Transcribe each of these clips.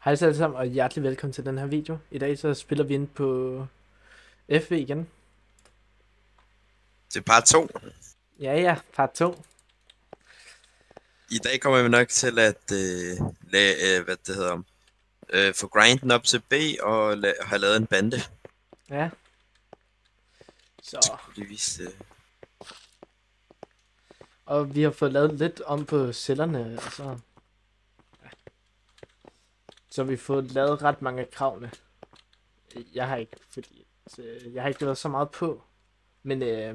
Hej så alle sammen, og hjertelig velkommen til den her video. I dag så spiller vi ind på FV igen. Det er part 2. Ja, part 2. I dag kommer vi nok til at få grinden op til B og have lavet en bande. Ja. Så. Og vi har fået lavet lidt om på cellerne, og så... Ja. Så vi har fået lavet ret mange af kravene. Jeg har ikke været så meget på. Men jeg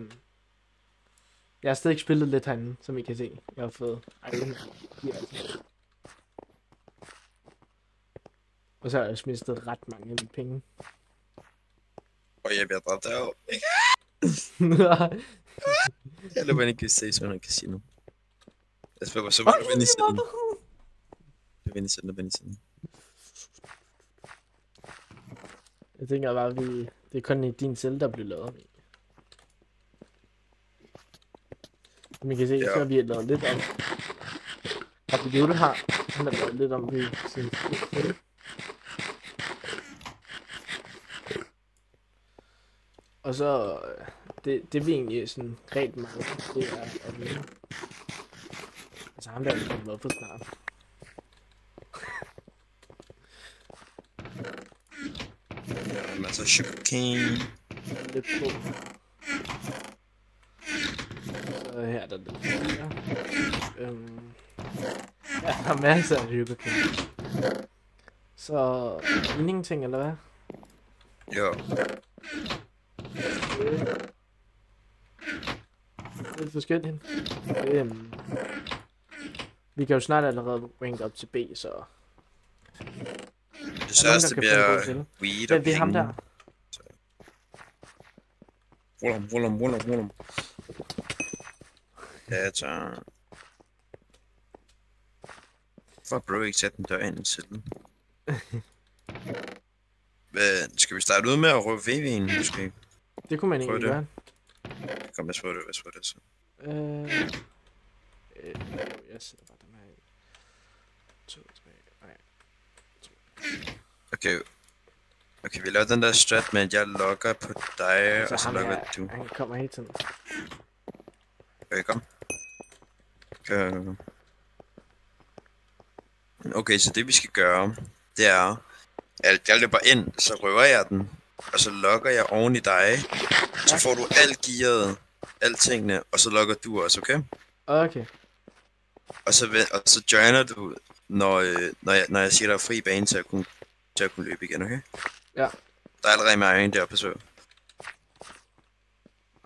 har stadig spillet lidt herinde, som I kan se. Jeg har fået og så har jeg også mistet ret mange af de penge. Og jeg bliver dræbt derovre. Jeg løber ind i Station og Casino. Jeg spørger, så vil du vinde i siden. Du vinde i siden. Jeg tænker bare, det er kun i din celle, der bliver lavet. Som I kan se, så har vi lavet lidt om. Kapitule han har lavet lidt om i sin celle. Og så, det vi egentlig sådan rent meget, det er at vinde. Altså ham der er været for snart. Altså sugarcane. Lidt på. Så her er der lidt her. Ja, der er masser af sugarcane. Så, ingenting eller hvad? Jo. Lidt forskelligt. Vi kan jo snart allerede ranke op til B, så... Det sørste det bliver weed og penge. Ham der. Rul ham. Ja, jeg tager... For bro, ikke sætte den dør ind til den. Men skal vi starte ud med at røve VV'en måske? Det kunne man egentlig gøre. Kom, lad os prøve det så. Jeg sætter bare den her ind. 2, 3, nej. Okay, vi laver den der strat med, at jeg logger på dig, og så logger du. Han kommer hele tiden. Okay, kom. Okay, så det vi skal gøre, det er, at jeg løber ind, så røver jeg den, og så logger jeg oven i dig, så får du alt gearet, altingene, og så logger du også, okay? Okay. Og så joiner du, når jeg siger, der er fri bane til at kunne løbe igen, okay? Ja. Der er allerede med en deroppe på svøv.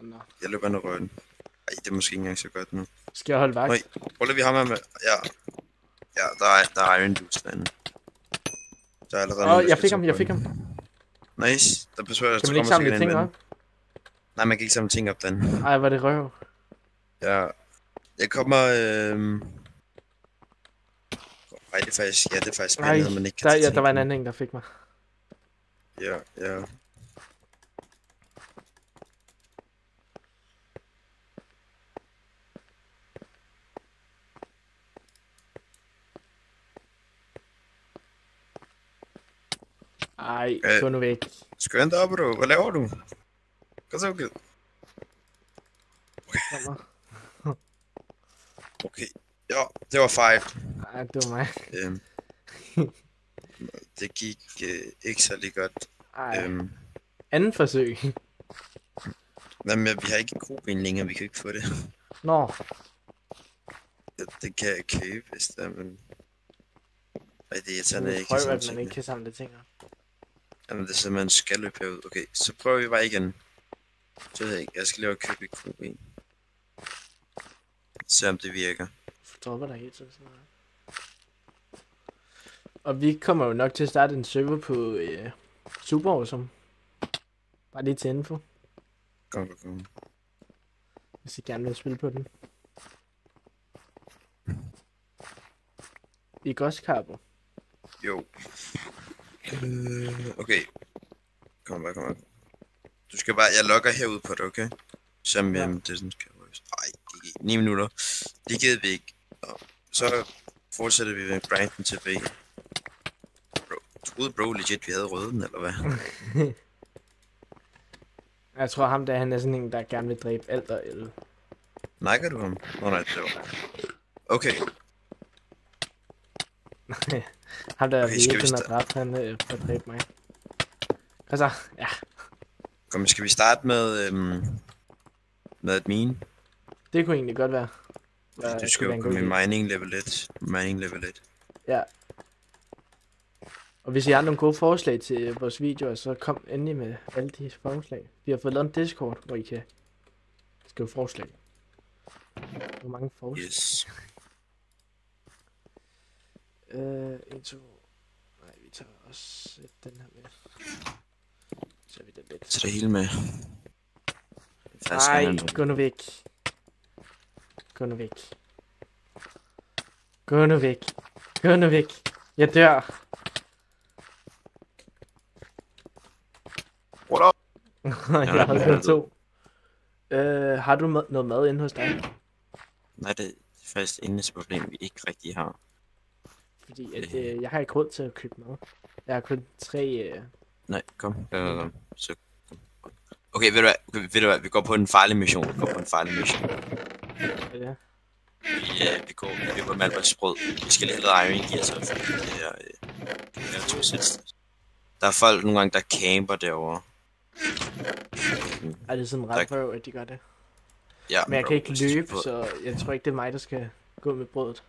No. Jeg løber ind og rører den. Ej, det er måske ikke engang så godt nu. Skal jeg holde vagt? Nej, prøv lige vi har med. Ja, der er Iron Dudes derinde. Der er allerede jeg fik ham. Nice. Der besøger kan man ikke samle ting op? Nej, man kan ikke samle ting op derinde. Ej, var det røv. Ja. Jeg kommer... Ej, det er faktisk spændende, man ikke kan tage der var en anden, der fik mig. Ja. Ej, gå nu væk. Skønt op, bro. Hvad laver du? Kom så, okay. Okay. Ja, det var fejl. Ej, det var mig. Det gik ikke særlig godt. Anden forsøg. Men vi har ikke gruppen længere, vi kan ikke få det. Nå. Det kan jeg købe, hvis det er, men... Ej, det er sådan, jeg ikke kan samle ting. Man ikke kan samle ting. Jamen, det er simpelthen skal løbe herud. Okay, så prøver vi bare igen. Så ved jeg ikke, jeg skal lige købe et gruppen. Se om det virker. Dropper der helt sådan noget. Og vi kommer jo nok til at starte en server på Super Awesome. Bare lige til info. Kom. Hvis I gerne vil spille på den. I også Carbo? Jo. Okay. Kom bare. Du skal bare, jeg logger herud på det, okay? Som det er sådan, skal ej, det gik 9 minutter. Det gider vi ikke. Så fortsætter vi med grinden til B. Bro, troede bro legit, vi havde røden, eller hvad? Jeg tror ham der, han er sådan en, der gerne vil dræbe alt og el. Nikker du ham? Nej, det var. Okay. Ham der Okay, vi skal vi ikke har dræbt, han får dræbt mig. Altså, ja. Kom, skal vi starte med admin? Det kunne egentlig godt være. Du skal jo komme i mining level 1. Mining level 1. Ja. Og hvis I har nogle gode forslag til vores videoer, så kom endelig med alle de forslag. Vi har fået lavet en Discord, hvor I kan skrive forslag. Hvor mange forslag? Yes. 1, 2... Nej, vi tager også den her med. Så er vi det lidt. Så det hele med. Nej, gå nu væk. Gå nu væk. Gå nu væk. Gå nu væk. Jeg dør. What up? Jeg har kun 2. Har du noget mad inde hos dig? Nej, det er faktisk et problem, vi ikke rigtig har. Fordi at, jeg har ikke råd til at købe mad. Jeg har kun 3... Nej, kom. Så. Okay, ved du hvad? Vi går på en farlig mission. Ja. Vi går med malbærdsbrød. Vi skal lige have iron gear, så for det her 2 sæt. Der er folk nogle gange, der camper derovre. Er det sådan ret røv, at de gør det? Ja, men jeg kan ikke løbe, så jeg tror ikke, det er mig, der skal gå med brødet.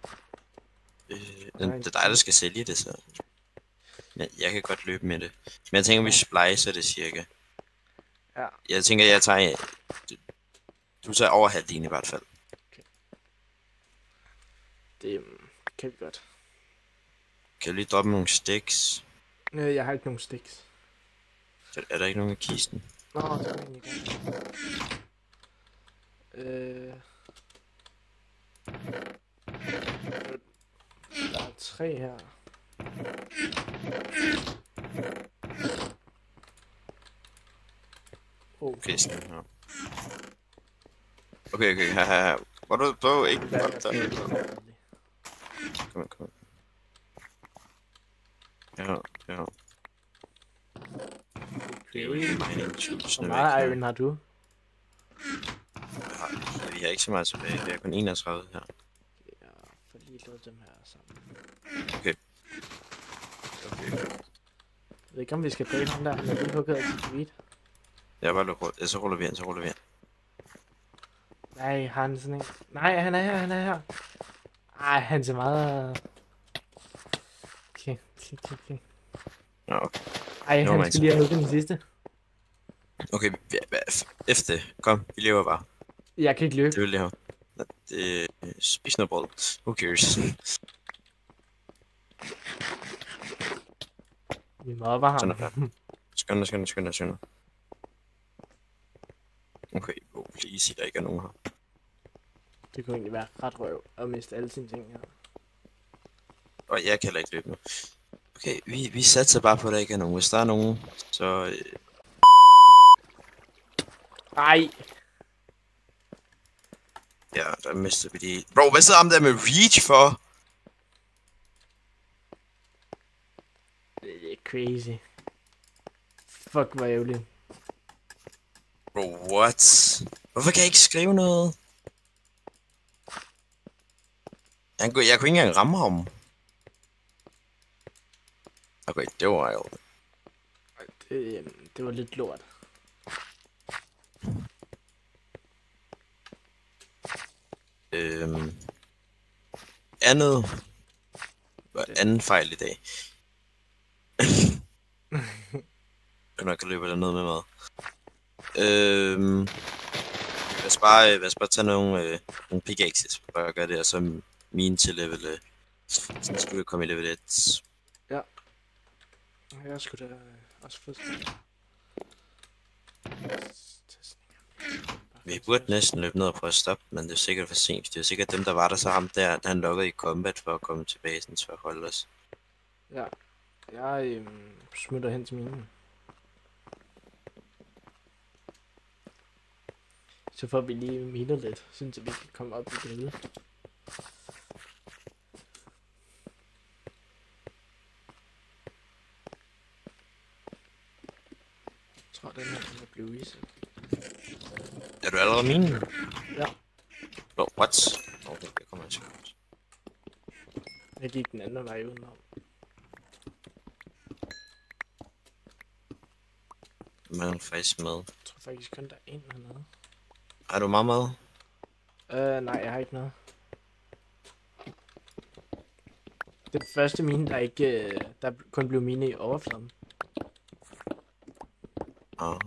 Det er dig, der skal sælge det, så. Men jeg kan godt løbe med det. Men jeg tænker, vi splicer det cirka. Ja. Jeg tænker, jeg tager... Du tager over halvdelen i hvert fald. Okay. Det kan vi godt. Kan du lige droppe nogle sticks? Jeg har ikke nogen sticks. Er der ikke nogen i kisten? Nå, det er egentlig godt. Der er 3 her. Okay, sådan her. Okay, her. Hvor du på ikke? Kom. Ja. Hvor meget iron har du? Vi har ikke så meget tilbage. Vi har kun 31 her. Jeg får lige lavet dem her sammen. Okay. Jeg ved ikke, om vi skal dræbe ham der. Han er lige hugget af sit tweet. Jeg bare lukker. Så ruller vi ind. Nej, han sådan en... Nej, han er her. Ej, han ser meget... Okay. Nå, okay. Ej, han skal lige have hugget den sidste. Okay, efter det. Kom, vi lever bare. Jeg kan ikke løbe. Det vil jeg have. Spis noget brød. Who cares? Vi mobber ham. Skynd dig. Okay, please, der ikke er nogen her. Det kunne egentlig være ret røv at miste alle sine ting her. Og jeg kan heller ikke løbe nu. Okay, vi satser bare på, at der ikke er nogen. Hvis der er nogen, så... Ej! Ja, der mister vi de... Bro, hvad sidder ham der med reach for? Det er crazy. Fuck, hvor ærgerligt. Bro, what? Hvorfor kan jeg ikke skrive noget? Jeg kunne ikke engang ramme ham. Okay, det var jo... Det var lidt lort. Anden fejl i dag. Jeg kan løbe dernede med mad. Lad os bare tage nogle pickaxes, bare gøre det, og så mine til level... sådan skulle jeg komme i level 1. Ja. Jeg skulle da også få sådan. Vi burde næsten løbe ned og prøve at stoppe, men det er sikkert for sent. Det er sikkert dem, der var der, så ham der, han lukkede i combat for at komme til basen, for at holde os. Ja. Jeg smutter hen til mine. Så får vi lige miner lidt, synes jeg vi kan komme op i billedet. tror, den her den er blevet reset. Er du allerede min? Ja. Nå, what? Okay, jeg kommer til. Jeg gik den anden vej udenom. Man er faktisk med. Jeg tror faktisk kun, der er en hernede. Har du meget mad? Nej, jeg har ikke noget. Den første mine, der ikke, der kun blev mine i overfladen. Ah.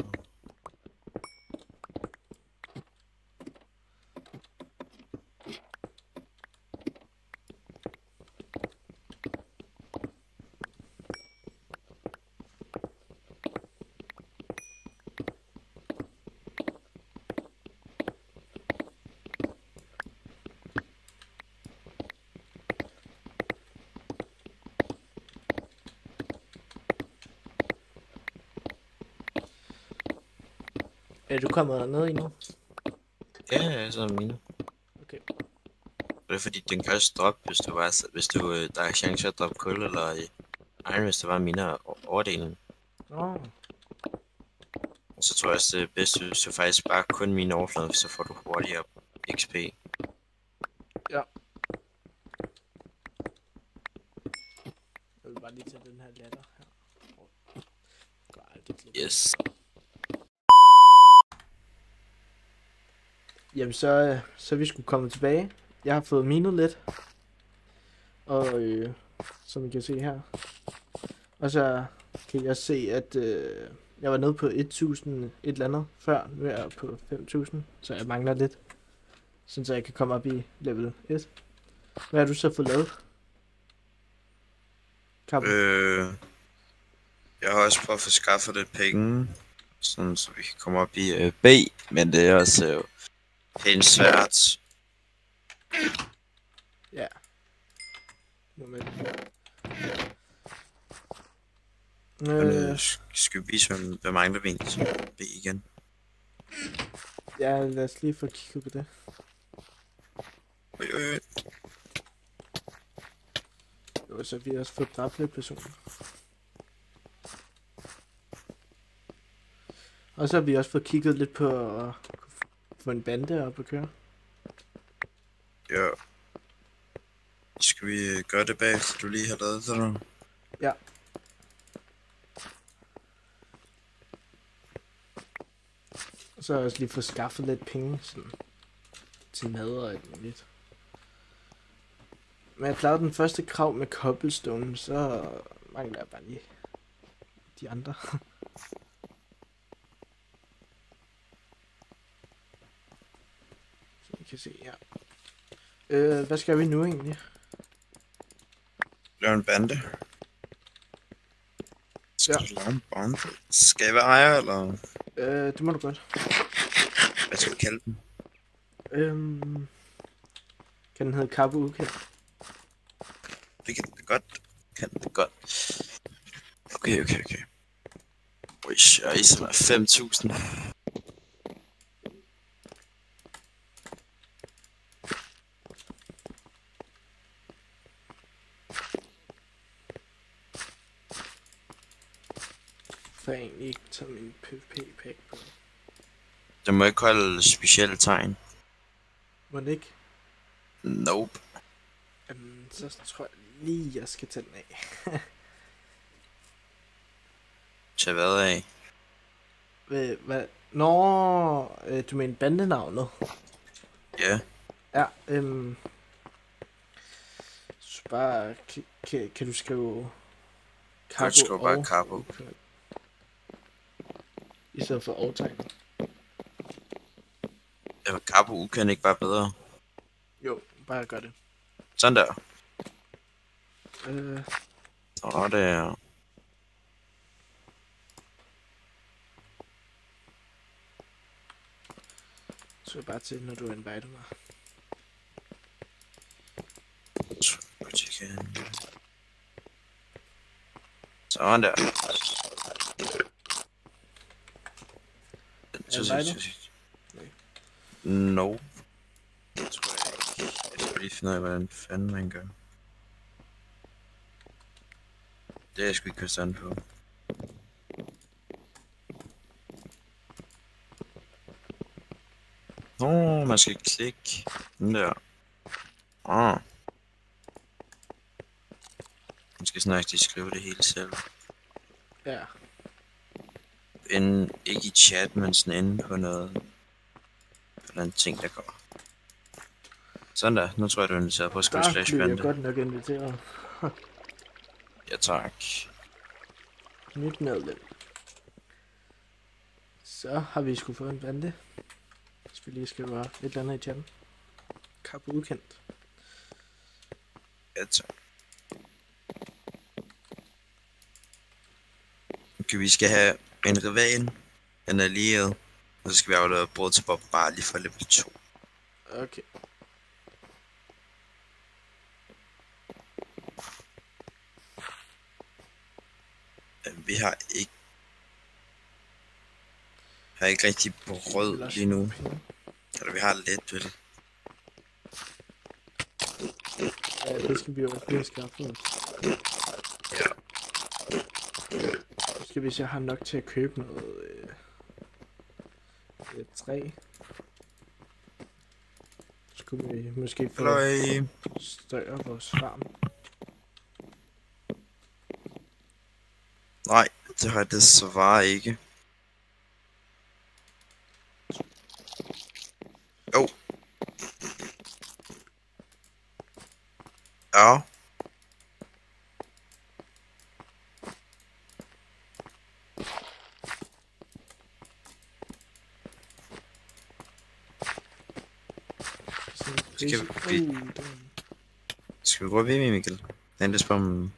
Er du kommet derned endnu? Ja, så er mine. Okay. Det er fordi, den kan også droppe, hvis du der er chance at droppe kul eller iron, hvis der var mine overdelen. Nå. Og så tror jeg også, det er bedst, hvis du faktisk bare kun mine overflader, så får du hurtigere XP. Ja. Jeg vil bare lige tage den her latter her. Yes. Jamen så vi skulle komme tilbage. Jeg har fået minet lidt. Og som I kan se her. Og så kan jeg se, at jeg var nede på 1000 et eller andet før. Nu er jeg på 5000, så jeg mangler lidt. Sådan så jeg kan komme op i level 1. Hvad har du så fået lavet? Jeg har også prøvet at få skaffet lidt penge, sådan så vi kan komme op i B, men det er også pænt svært. Ja. Moment. Skal vi vise, hvad mangler vi egentlig B igen? Ja, lad os lige få kigget på det. Jo, så vi har også fået dræbt lidt personer. Og så har vi også fået kigget lidt på at få en bande op at køre. Ja. Skal vi gøre det bagefter, du lige har lavet det der? Ja. Og så har jeg også lige fået skaffet lidt penge sådan, til mad og alt muligt. Men jeg klarede den første krav med cobblestone, så mangler jeg bare lige de andre. Så I kan se her. Hvad skal vi nu egentlig? Lave en bande. Skal Ja. du lave en bande? Skal jeg være ejer, eller Det må du godt. hvad skal vi kalde den? Kan den hedde Kabu Uke? Det kan det godt. Kan det godt. Okay. Ui, jeg er 5000. For jeg egentlig ikke tage min PvP-pack på. Der må ikke holde specielle tegn. Må det ikke? Nope. Så tror jeg lige, jeg skal tage den af. Tag hvad af? Hvad? Nå, du mener bandenavnet? Ja. Ja, så bare, kan du skrive Jeg skriver bare Carbo. I stedet for overtegn. Jamen, Carbo kan ikke bare bedre. Jo, bare gør det. Sådan der. Øh, det er... så bare til, når du inviter mig. Sådan der. Nope. Det tror jeg ikke. Jeg skal lige finde ud af, hvordan fanden man gør. Det er jeg sgu ikke kørt sådan på. man skal klikke. Den der. Man skal snart lige skrive det hele selv. Ja. Ikke i chat, men sådan inde på noget. Eller en ting, der går. Sådan der. Nu tror jeg, du er inviteret på at skrive slash Der bliver bande. jeg godt nok inviteret. Ja, tak. Nyt medlem. Så har vi sgu fået en bande. Hvis vi lige skriver et eller andet i chatten. Kap udkendt. Ja, tak. Okay, vi skal have en rival, en allieret, og så skal vi aflevere brød til Bob Marley fra level 2. Okay. Vi har ikke rigtig brød lige nu. Eller vi har lidt, vel? Ja, det skal vi jo lige skaffe os. Ja. Så skal vi se, jeg har nok til at købe noget træ. Så skulle vi måske få større vores farm. Nej, det har jeg desværre ikke. Ja. Skal vi gå ved med Mikkel? Den der spørger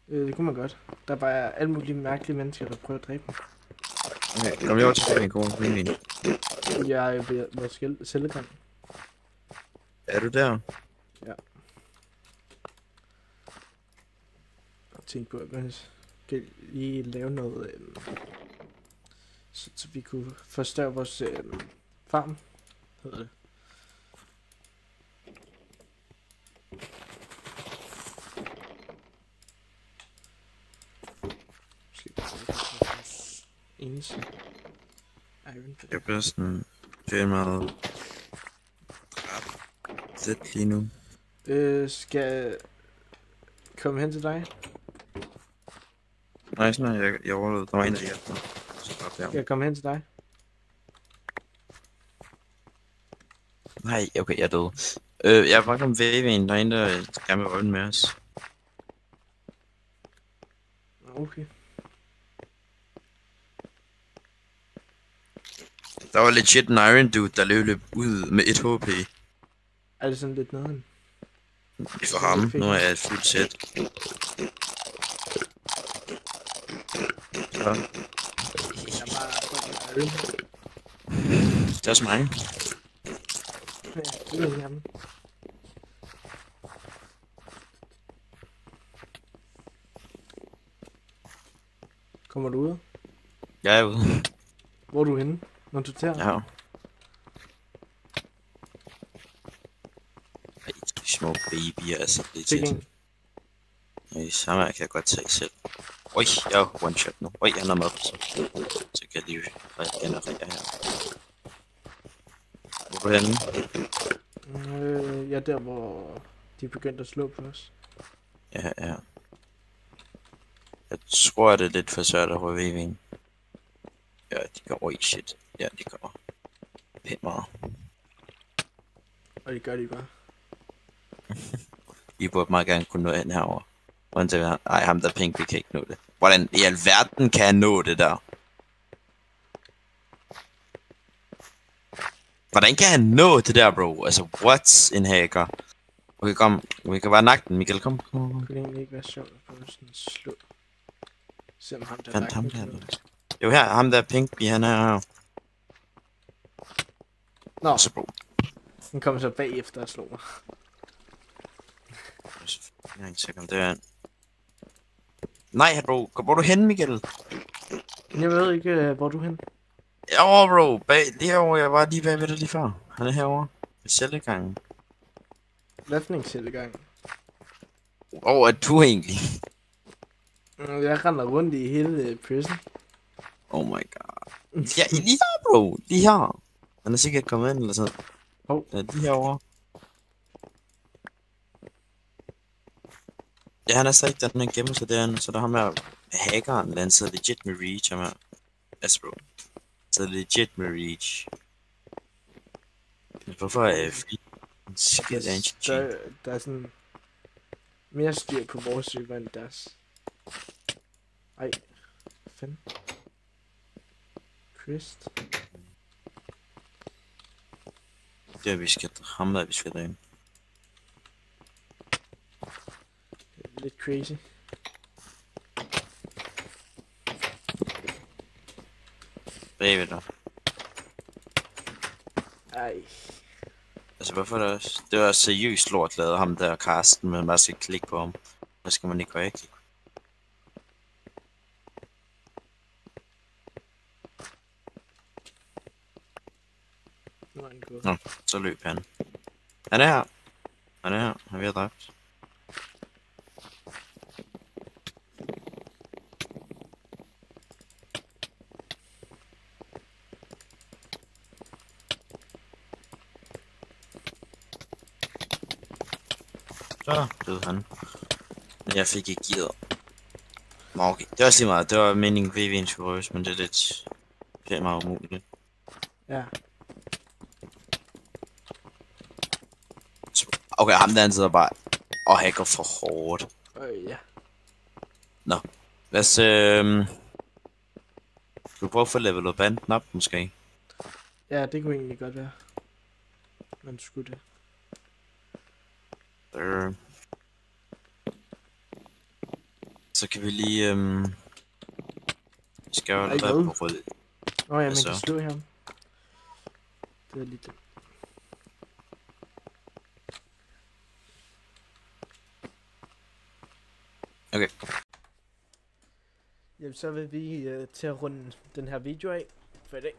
det kunne man godt. Der er bare alle mulige mærkelige mennesker, der prøver at dræbe mig. Okay, kom lige over til min gode min. Jeg er ved vores cellegang. Er du der? Ja. Jeg tænkte på, at man skal lige lave noget, så vi kunne forstørre vores farm, hedder det. Eneste iron. Jeg bliver sådan fedt meget lidt lige nu. Skal jeg komme hen til dig? Nej, sådan jeg overlevede. Der var en af jer. Skal jeg komme hen til dig? Nej, okay, jeg er død. Jeg er bare kommet ved en, der er en, der gerne vil holde med os. Okay. Der var legit en Iron Dude, der løb ud med 1 HP. Er det sådan lidt noget? For ham, nu er jeg et fuldt sæt. Så. Jeg bare fucking Iron. Det er også mig. Ja, det er jamen. Kommer du ud? Jeg er ude. Hvor er du henne, når du tager? Ja. Ej, de små babyer, altså det er tit. Nej, samme kan jeg godt tage selv. Oj, jeg er one shot nu. Oj, han har mad på sig. Så kan jeg lige generere her. Hvor er du henne? Ja, der hvor de begyndte at slå på os. Ja. Jeg tror, det er lidt for svært at røve i en. Ja, de går. Oj, shit. Ja, de går. Pænt meget. Og det gør de bare. I burde meget gerne kunne nå ind herover. Ej, ham der pink, vi kan ikke nå det. Hvordan i alverden kan jeg nå det der? Hvordan kan han nå det der, bro? Altså, what's en hacker? Okay, kom. Vi kan bare nakke den, Mikkel. Kom. Det kunne egentlig ikke være sjovt at prøve sådan at slå. Selvom ham der fandt ham der. Jo, her. Ham der pink, han er her. Nå. Så, bro. Den kommer så bagefter og slår mig. Jeg er ikke sikker om det er. Nej, bro. Hvor er du henne, Mikkel? Jeg ved ikke, hvor du er henne. Ja, bro. Lige herovre. Jeg var lige bagved dig lige før. Han er herovre. Ved cellegangen. Hvad for en cellegang? Hvor er du egentlig? Jeg render rundt i hele prison. Oh my god. Ja, lige her, bro. Lige her. Han er sikkert kommet ind eller sådan. Ja, de herovre. Ja, han er så ikke den, han gemmer sig derinde, så der har med hackeren, der han sidder legit med Reach, ham her. Altså, bro. Så legit med Reach. Hvorfor er jeg skidt af en der er sådan mere styr på vores server end deres. Ej, hvad fanden? Christ. Det er, vi skal ham der, vi skal derind. Lidt crazy. Bagved dig. Ej. Altså, hvorfor er det også? Det var seriøst lort lavet ham der, Karsten, men man skal klikke på ham. Der skal man ikke gå ikke. Nå, så løb han. Han er her. Han er her. Han er ved at dræbt. Så døde han. Men jeg fik ikke givet. Okay, det var også lige meget. Det var meningen VV'en skulle røves, men det er lidt... Det er meget umuligt. Ja. Okay, ham der han sidder bare og hacker for hårdt. Ja. Nå. Lad os... Skal du prøve at få levelet banden op, måske? Ja, det kunne egentlig godt være. Man skulle det. Så kan vi lige... Vi skal jo være på rød. Nå ja, man kan slå ham. Det er lige det. Okay. Jamen, så vil vi til at runde den her video af for i dag.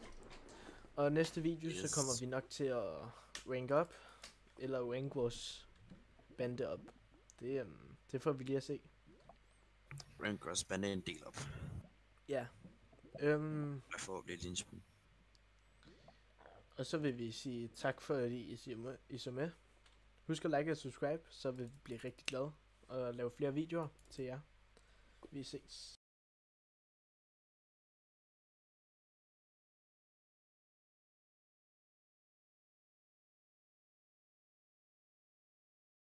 Og næste video, så kommer vi nok til at rank op. Eller rank vores bande op. Det får vi lige at se. Rank vores bande en del op. Ja. Jeg får lidt indspil. Og så vil vi sige tak for, at I så med. Husk at like og subscribe, så vil vi blive rigtig glade og lave flere videoer til jer. Vi ses.